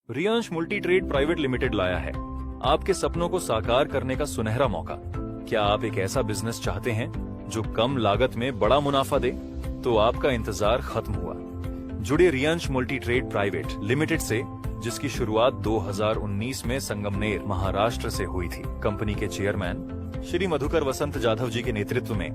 Riyansh multi trade private limited लाया है आपके सपनों को साकार करने का सुनहरा मौका। क्या आप एक ऐसा बिजनेस चाहते हैं जो कम लागत में बड़ा मुनाफा दे? तो आपका इंतजार खत्म हुआ। जुड़े Riyansh multi trade private limited से, जिसकी शुरुआत 2019 में संगमनेर, महाराष्ट्र से हुई थी। कंपनी के चेयरमैन श्री मधुकर वसंत जाधव जी के नेतृत्व में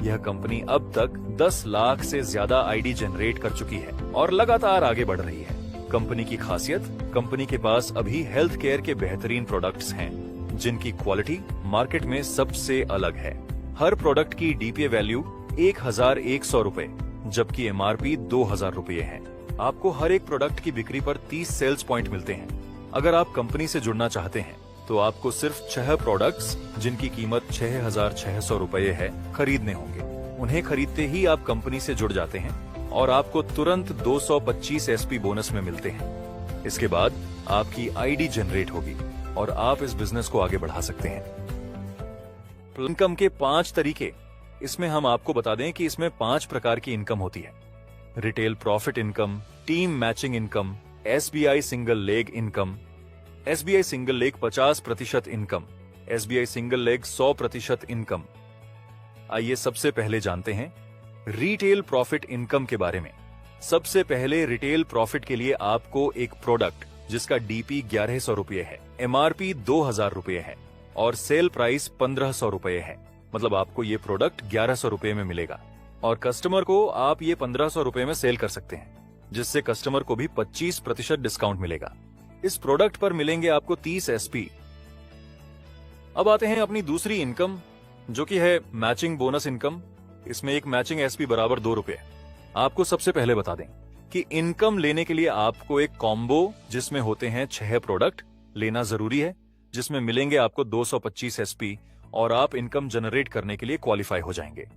यह कंपनी अब तक 10 लाख से ज्यादा आईडी जनरेट कर चुकी है और लगातार आगे बढ़ रही है। कंपनी की खासियत, कंपनी के पास अभी हेल्थ केयर के बेहतरीन प्रोडक्ट्स हैं, जिनकी क्वालिटी मार्केट में सबसे अलग है। हर प्रोडक्ट की डीपीए वैल्यू 1100 रुपए, जबकि एमआरपी 2000 रुपए है। आपको हर एक प्रोडक्ट की बिक्री पर 30 सेल्स पॉइंट मिलते हैं। अगर आप कंपनी से जुड़ना चाहते हैं तो आपको सिर्फ 6 प्रोडक्ट्स, जिनकी कीमत 6600 रुपए है, खरीदने होंगे। उन्हें खरीदते ही आप कंपनी से जुड़ जाते हैं और आपको तुरंत 225 एसपी बोनस में मिलते हैं। इसके बाद आपकी आईडी जनरेट होगी और आप इस बिजनेस को आगे बढ़ा सकते हैं। इनकम के 5 तरीके, इसमें हम आपको बता दें कि इसमें 5 प्रकार की इनकम होती है। Retail profit income, team matching income, SBI single leg income, SBI single leg 50% income, SBI single leg 100% income. आइए सबसे पहले जानते हैं रिटेल प्रॉफिट इनकम के बारे में। सबसे पहले रिटेल प्रॉफिट के लिए आपको एक प्रोडक्ट जिसका डीपी 1100 रुपए है, एमआरपी 2000 रुपए है और सेल प्राइस 1500 रुपए है, मतलब आपको ये प्रोडक्ट 1100 रुपए में मिलेगा और कस्टमर को आप ये 1500 रुपए में सेल कर सकते हैं, जिससे कस्टमर को भी 25% डिस्काउंट मिलेगा। इस प्रोडक्ट पर मिलेंगे आपको 30 एसपी। अब आते हैं अपनी दूसरी इनकम, जो कि है मैचिंग बोनस इनकम। इसमें एक मैचिंग एसपी बराबर 2 रुपए। आपको सबसे पहले बता दें कि इनकम लेने के लिए आपको एक कॉम्बो, जिसमें होते हैं 6 प्रोडक्ट, लेना जरूरी है, जिसमें मिलेंगे आपको 225 एसपी और आप इनकम जनरेट करने के लिए क्वालिफाई हो जाएंगे।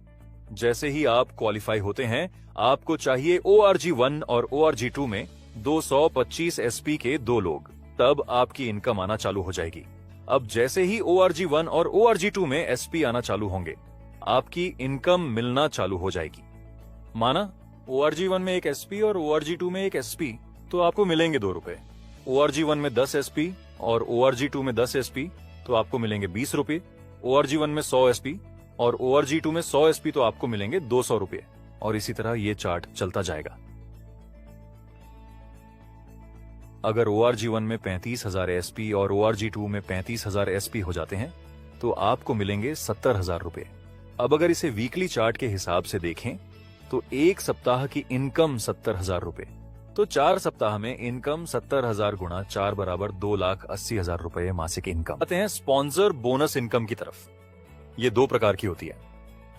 जैसे ही आप क्वालिफाई होते हैं, आपको चाहिए ORG1 और ORG2 में 225 एसपी के 2 लोग, तब आपकी इनकम आना चालू हो जाएगी। अब जैसे ही ORG1 और ORG2 में एसपी आना चालू होंगे, आपकी इनकम मिलना चालू हो जाएगी। माना ORG1 में एक एसपी और ORG2 में एक एसपी, तो आपको मिलेंगे 2 रुपए। ORG1 में 10 एसपी और ORG2 में 10 एसपी, तो आपको मिलेंगे 20 रुपए। ORG1 में 100 एसपी और ORG2 में 100 एसपी, तो आपको मिलेंगे 200 रुपए। और इसी तरह ये चार्ट चलता जाएगा। अगर ORG1 में 35,000 एसपी और ORG2 में 35,000 एसपी हो जाते हैं, तो आपको मिलेंगे 70,000 रुपए। अब अगर इसे वीकली चार्ट के हिसाब से देखें, तो एक सप्ताह की इनकम 70,000 रुपए, तो 4 सप्ताह में इनकम 70,000 गुणा 4 बराबर 2,80,000 रुपए मासिक इनकम। आते हैं स्पॉन्सर बोनस इनकम की तरफ। ये 2 प्रकार की होती है,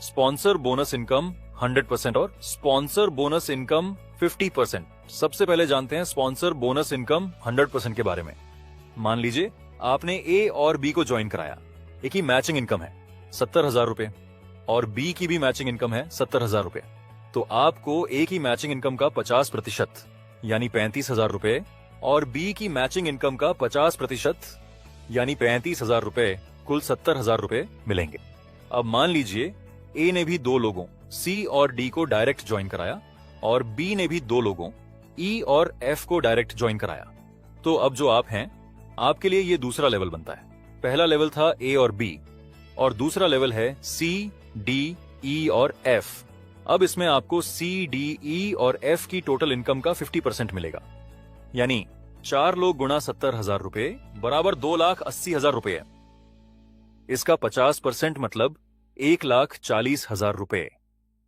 स्पॉन्सर बोनस इनकम 100% और स्पॉन्सर बोनस इनकम 50%। सबसे पहले जानते हैं स्पॉन्सर बोनस इनकम 100% के बारे में। मान लीजिए आपने ए और बी को ज्वाइन कराया। एक ही मैचिंग इनकम है 70,000 रुपए और बी की भी मैचिंग इनकम है 70,000 रुपए, तो आपको ए की मैचिंग इनकम का 50% यानी 35,000 रुपए और बी की मैचिंग इनकम का 50% यानी 35,000 रुपए, कुल 70,000 रुपए मिलेंगे। अब मान लीजिए ए ने भी 2 लोगों सी और डी को डायरेक्ट ज्वाइन कराया और बी ने भी 2 लोगों ई और एफ को डायरेक्ट ज्वाइन कराया। तो अब जो आप हैं, आपके लिए ये दूसरा लेवल बनता है। पहला लेवल था ए और बी और दूसरा लेवल है सी, डी, ई और एफ। अब इसमें आपको सी, डी, ई और एफ की टोटल इनकम का 50% मिलेगा, यानी 4 लोग गुणा 70,000 रुपए बराबर 2,80,000 रुपए है। इसका 50% मतलब 1,40,000 रुपए।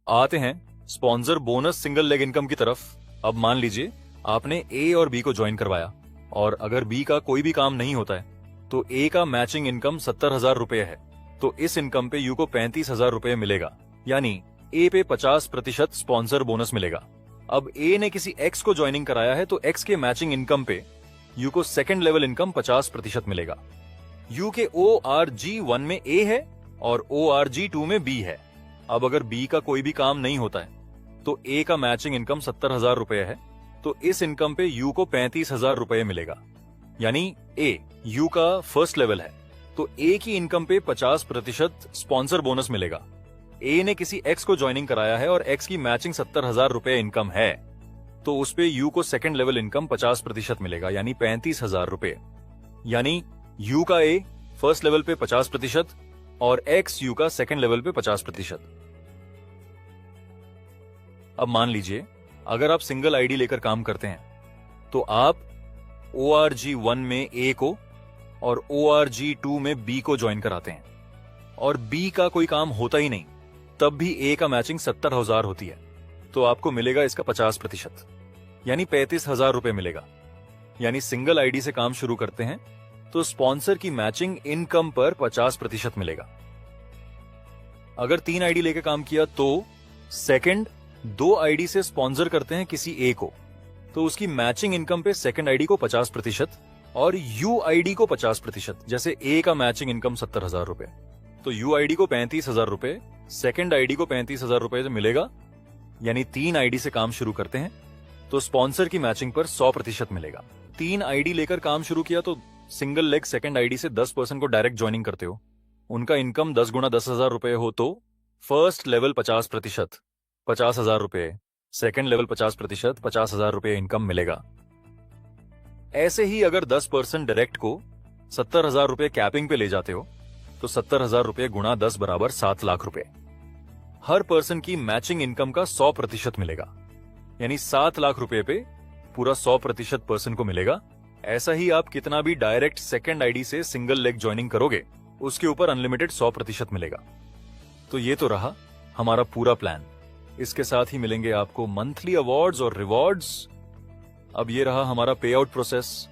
आते हैं sponsor bonus single leg income की तरफ। अब मान लीजिए आपने ए और बी को ज्वाइन करवाया और अगर बी का कोई भी काम नहीं होता है, तो ए का मैचिंग इनकम 70,000 रुपए है, तो इस इनकम पे यू को 35,000 रुपए मिलेगा, यानी ए पे 50% स्पॉन्सर बोनस मिलेगा। अब ए ने किसी एक्स को ज्वाइनिंग कराया है, तो एक्स के मैचिंग इनकम पे यू को सेकंड लेवल इनकम 50% मिलेगा। यू के ORG1 में ए है और ORG2 में बी है। अब अगर बी का कोई भी काम नहीं होता है, तो ए का मैचिंग इनकम 70,000 रुपए है, तो इस इनकम पे यू को 35,000 रुपए मिलेगा, यानी ए यू का फर्स्ट लेवल है, तो ए की इनकम पे 50% स्पॉन्सर बोनस मिलेगा। ए ने किसी एक्स को ज्वाइनिंग कराया है और एक्स की मैचिंग 70,000 रुपए इनकम है, तो उस पे यू को सेकंड लेवल इनकम 50% मिलेगा, यानी 35,000 रुपए। यानी यू का ए फर्स्ट लेवल पे 50% और एक्स यू का सेकंड लेवल पे 50%। अब मान लीजिए अगर आप सिंगल आईडी लेकर काम करते हैं तो आप ORG1 में ए को और ORG2 में बी को ज्वाइन कराते हैं और बी का कोई काम होता ही नहीं, तब भी ए का मैचिंग 70,000 होती है, तो आपको मिलेगा इसका 50%, यानी 35,000 रुपए मिलेगा। यानी सिंगल आईडी से काम शुरू करते हैं तो स्पॉन्सर की मैचिंग इनकम पर 50% मिलेगा। अगर 3 आईडी लेकर काम किया तो सेकंड 2 आईडी से स्पॉन्सर करते हैं किसी ए को, तो उसकी मैचिंग इनकम पे सेकंड आईडी को 50% और यू आईडी को 50%। जैसे ए का मैचिंग इनकम 70,000 रुपए, तो यू आईडी को 35,000 रुपए, सेकंड आईडी को 35,000 रुपए से मिलेगा। यानी 3 आईडी से काम शुरू करते हैं तो स्पॉन्सर की मैचिंग पर 100% मिलेगा। 3 आईडी लेकर काम शुरू किया तो सिंगल लेग सेकंड आईडी से 10% को डायरेक्ट ज्वाइनिंग करते हो, उनका इनकम 10 गुना 10,000 रुपए हो तो फर्स्ट लेवल 50%, 50,000 रुपए, सेकंड लेवल 50%, 50,000 रुपए इनकम मिलेगा। ऐसे ही अगर 10% डायरेक्ट को 70,000 रुपए कैपिंग पे ले जाते हो तो 70,000 रुपए गुणा 10 बराबर 7 लाख रुपए। हर पर्सन की मैचिंग इनकम का 100% मिलेगा, यानी 7 लाख रुपए पे पूरा 100% पर्सन को मिलेगा। ऐसा ही आप कितना भी डायरेक्ट सेकंड आईडी से सिंगल लेग ज्वाइनिंग करोगे उसके ऊपर अनलिमिटेड 100% मिलेगा। तो ये तो रहा हमारा पूरा प्लान। इसके साथ ही मिलेंगे आपको मंथली अवार्ड्स और रिवॉर्ड्स। अब ये रहा हमारा पे आउट प्रोसेस।